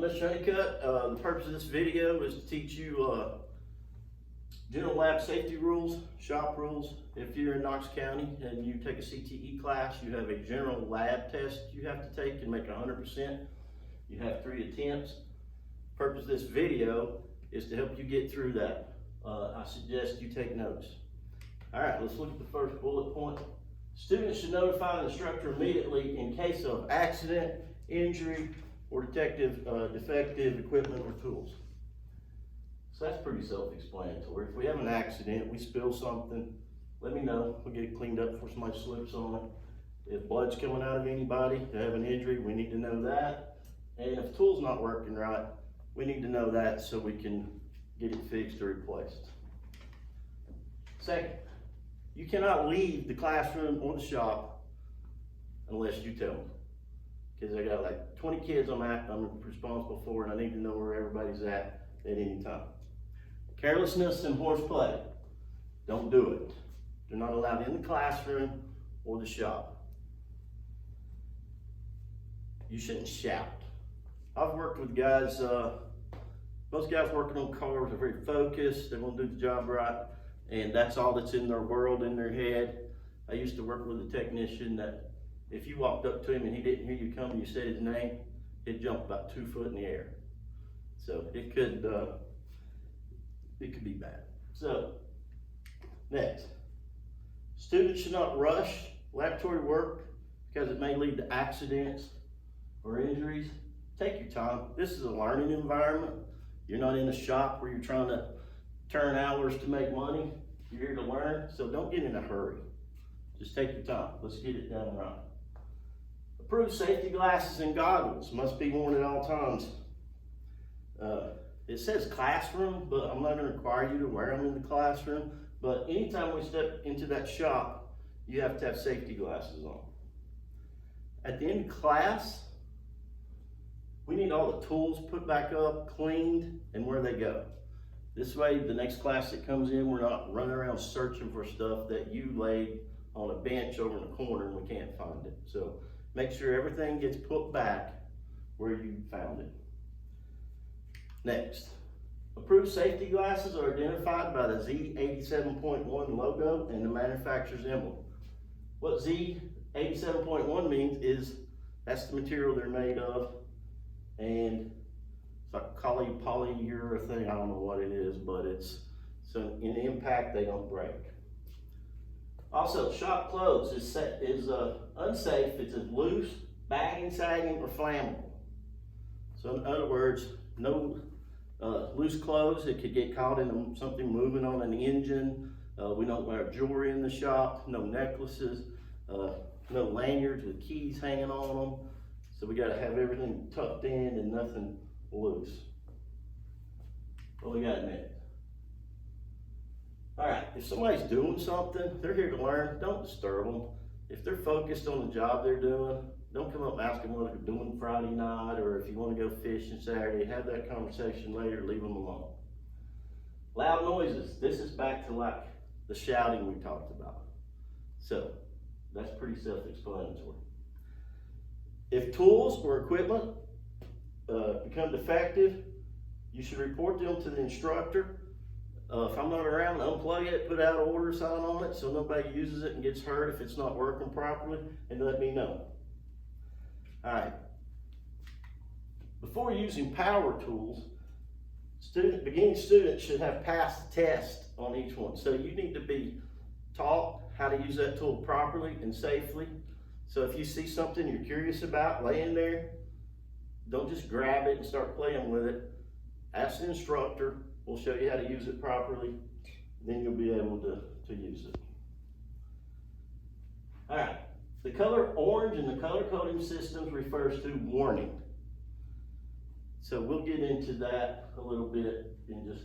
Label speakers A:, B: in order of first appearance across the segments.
A: I'm Mr. Honeycutt. The purpose of this video is to teach you general lab safety rules, shop rules. If you're in Knox County and you take a CTE class, you have a general lab test you have to take and make 100%. You have 3 attempts. The purpose of this video is to help you get through that. I suggest you take notes. All right, let's look at the first bullet point. Students should notify the instructor immediately in case of accident, injury, or defective equipment or tools. So that's pretty self-explanatory. If we have an accident, we spill something, let me know. We'll get it cleaned up before somebody slips on it. If blood's coming out of anybody, they have an injury, we need to know that. And if the tool's not working right, we need to know that so we can get it fixed or replaced. Second, you cannot leave the classroom or the shop unless you tell me. Because I got like 20 kids I'm responsible for, and I need to know where everybody's at any time. Carelessness and horseplay, don't do it. They're not allowed in the classroom or the shop. You shouldn't shout. I've worked with guys, most guys working on cars are very focused, they want to do the job right, and that's all that's in their world, in their head. I used to work with a technician that if you walked up to him and he didn't hear you come and you said his name, he'd jump about 2 foot in the air. So it could be bad. So next, students should not rush laboratory work because it may lead to accidents or injuries. Take your time. This is a learning environment. You're not in a shop where you're trying to turn hours to make money. You're here to learn, so don't get in a hurry. Just take your time. Let's get it done right. Approved safety glasses and goggles must be worn at all times. It says classroom, but I'm not going to require you to wear them in the classroom. But anytime we step into that shop, you have to have safety glasses on. At the end of class, we need all the tools put back up, cleaned, and where they go. This way, the next class that comes in, we're not running around searching for stuff that you laid on a bench over in the corner and we can't find it. So make sure everything gets put back where you found it. Next, approved safety glasses are identified by the Z87.1 logo and the manufacturer's emblem. What Z87.1 means is that's the material they're made of, and it's like polyurethane, I don't know what it is, but it's so in impact they don't break. Also, shop clothes is unsafe if it's loose, bagging, sagging, or flammable. So in other words, no loose clothes. It could get caught in something moving on an engine. We don't wear jewelry in the shop, no necklaces, no lanyards with keys hanging on them. So we gotta have everything tucked in and nothing loose. What we got next? All right, if somebody's doing something, they're here to learn, don't disturb them. If they're focused on the job they're doing, don't come up and ask them what they're doing Friday night, or if you want to go fishing Saturday, have that conversation later, leave them alone. Loud noises, this is back to like the shouting we talked about. So that's pretty self-explanatory. If tools or equipment become defective, you should report them to the instructor. If I'm not around, unplug it, put out an order sign on it so nobody uses it and gets hurt if it's not working properly, and let me know. All right. Before using power tools, beginning students should have passed the test on each one. So you need to be taught how to use that tool properly and safely. So if you see something you're curious about laying there, don't just grab it and start playing with it. Ask the instructor. We'll show you how to use it properly. Then you'll be able to use it. All right. The color orange in the color coding systems refers to warning. So we'll get into that a little bit in just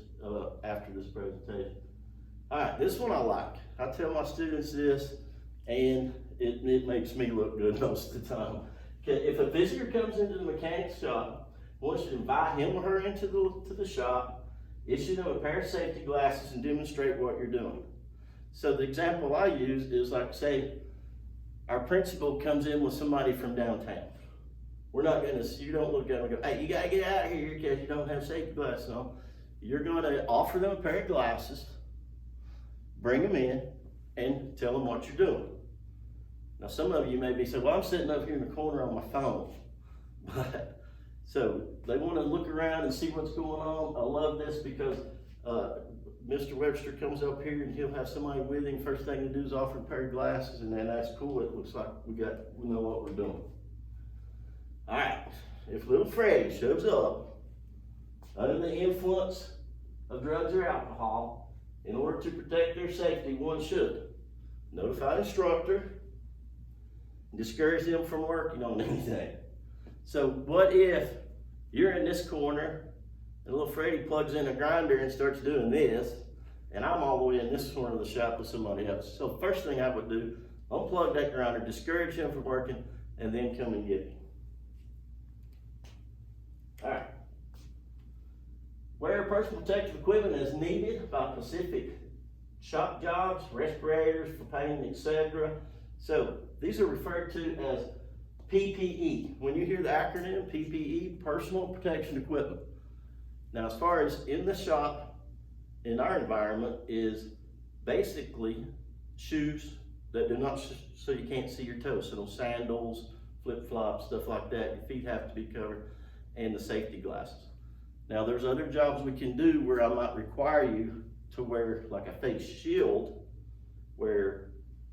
A: after this presentation. All right, this one I like. I tell my students this, and it makes me look good most of the time. If a visitor comes into the mechanic's shop, once you invite him or her into the shop, issue them a pair of safety glasses and demonstrate what you're doing. So the example I use is like, say, our principal comes in with somebody from downtown. we're not gonna, you don't look at them and go, hey, you gotta get out of here because you don't have safety glasses on. You're gonna offer them a pair of glasses, bring them in, and tell them what you're doing. Now, some of you may be saying, well, I'm sitting up here in the corner on my phone. But, so they wanna look around and see what's going on. I love this because Mr. Webster comes up here and he'll have somebody with him. First thing to do is offer a pair of glasses, and then that's cool. It looks like we know what we're doing. All right, if little Freddy shows up under the influence of drugs or alcohol, in order to protect their safety, one should notify the instructor and discourage them from working on anything. So what if you're in this corner and little Freddy plugs in a grinder and starts doing this, and I'm all the way in this corner of the shop with somebody else? So first thing I would do, unplug that grinder, discourage him from working, and then come and get him. All right. Wear personal protective equipment as needed by specific shop jobs, respirators for pain, etc. So these are referred to as PPE. When you hear the acronym PPE, personal protection equipment. Now, as far as in the shop, in our environment, is basically shoes that do not, so you can't see your toes. So no sandals, flip-flops, stuff like that. Your feet have to be covered, and the safety glasses. Now, there's other jobs we can do where I might require you to wear like a face shield where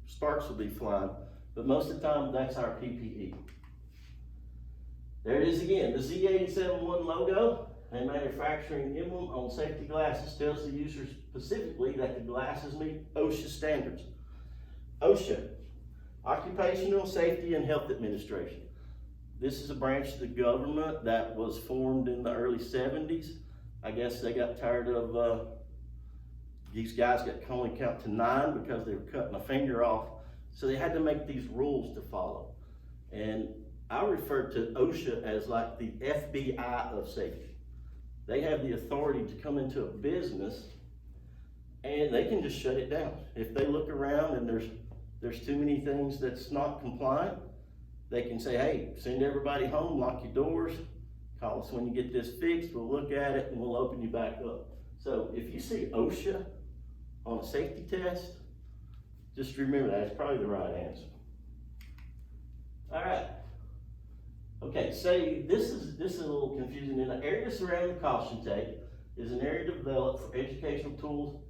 A: sparks will be flying, but most of the time that's our PPE. There it is again, the Z871 logo and manufacturing emblem on safety glasses tells the user specifically that the glasses meet OSHA standards. OSHA, Occupational Safety and Health Administration. This is a branch of the government that was formed in the early 70s. I guess they got tired of, these guys could only count to 9 because they were cutting a finger off. So they had to make these rules to follow. And I refer to OSHA as like the FBI of safety. They have the authority to come into a business and they can just shut it down. If they look around and there's too many things that's not compliant, they can say, hey, send everybody home, lock your doors, call us when you get this fixed, we'll look at it and we'll open you back up. So if you see OSHA on a safety test, just remember that, it's probably the right answer. All right. Okay, say this is a little confusing. In the area surrounding the caution tape is an area developed for educational tools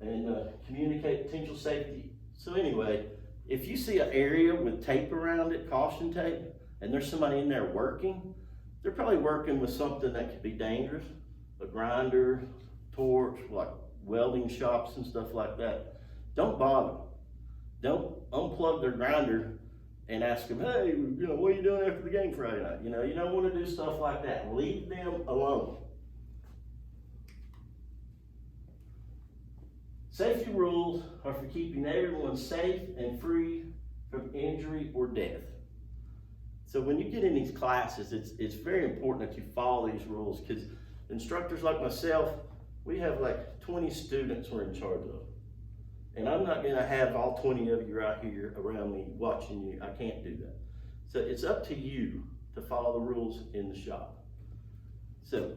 A: and communicate potential safety. So anyway, if you see an area with tape around it, caution tape, and there's somebody in there working, they're probably working with something that could be dangerous, a grinder, torch, like welding shops and stuff like that. Don't bother. Don't unplug their grinder and ask them, hey, what are you doing after the game Friday night? You don't want to do stuff like that. Leave them alone. Safety rules are for keeping everyone safe and free from injury or death. So when you get in these classes, it's very important that you follow these rules, because instructors like myself, we have like 20 students we're in charge of. And I'm not gonna have all 20 of you right here around me watching you. I can't do that. So it's up to you to follow the rules in the shop. So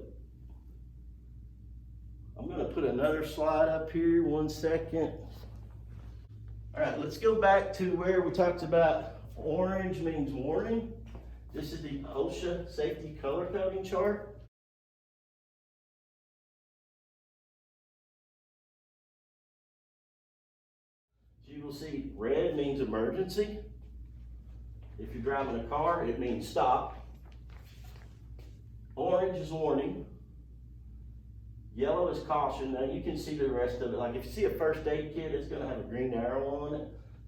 A: I'm gonna put another slide up here, 1 second. All right, let's go back to where we talked about orange means warning. This is the OSHA safety color coding chart. You will see red means emergency. If you're driving a car, it means stop. Orange is warning. Yellow is caution. Now you can see the rest of it. Like if you see a first aid kit, it's going to have a green arrow on it.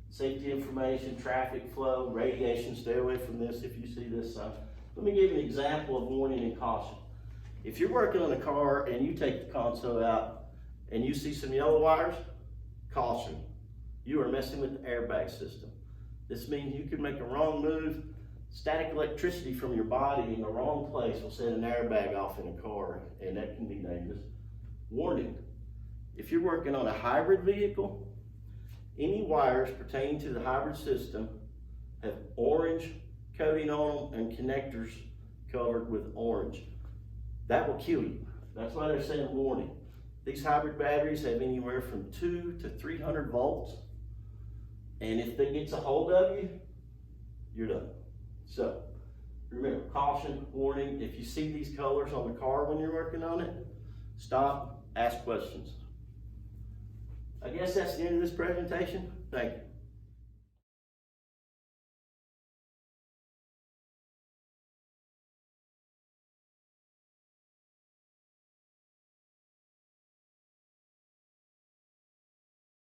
A: Safety information, traffic flow, radiation, stay away from this if you see this sign. Let me give you an example of warning and caution. If you're working on a car and you take the console out and you see some yellow wires, caution. You are messing with the airbag system. This means you could make a wrong move. Static electricity from your body in the wrong place will set an airbag off in a car, and that can be dangerous. Warning, if you're working on a hybrid vehicle, any wires pertaining to the hybrid system have orange coating on them and connectors covered with orange. That will kill you. That's why they're saying warning. These hybrid batteries have anywhere from 200 to 300 volts. And if they get a hold of you, you're done. So remember, caution, warning. If you see these colors on the car when you're working on it, stop, ask questions. I guess that's the end of this presentation. Thank you.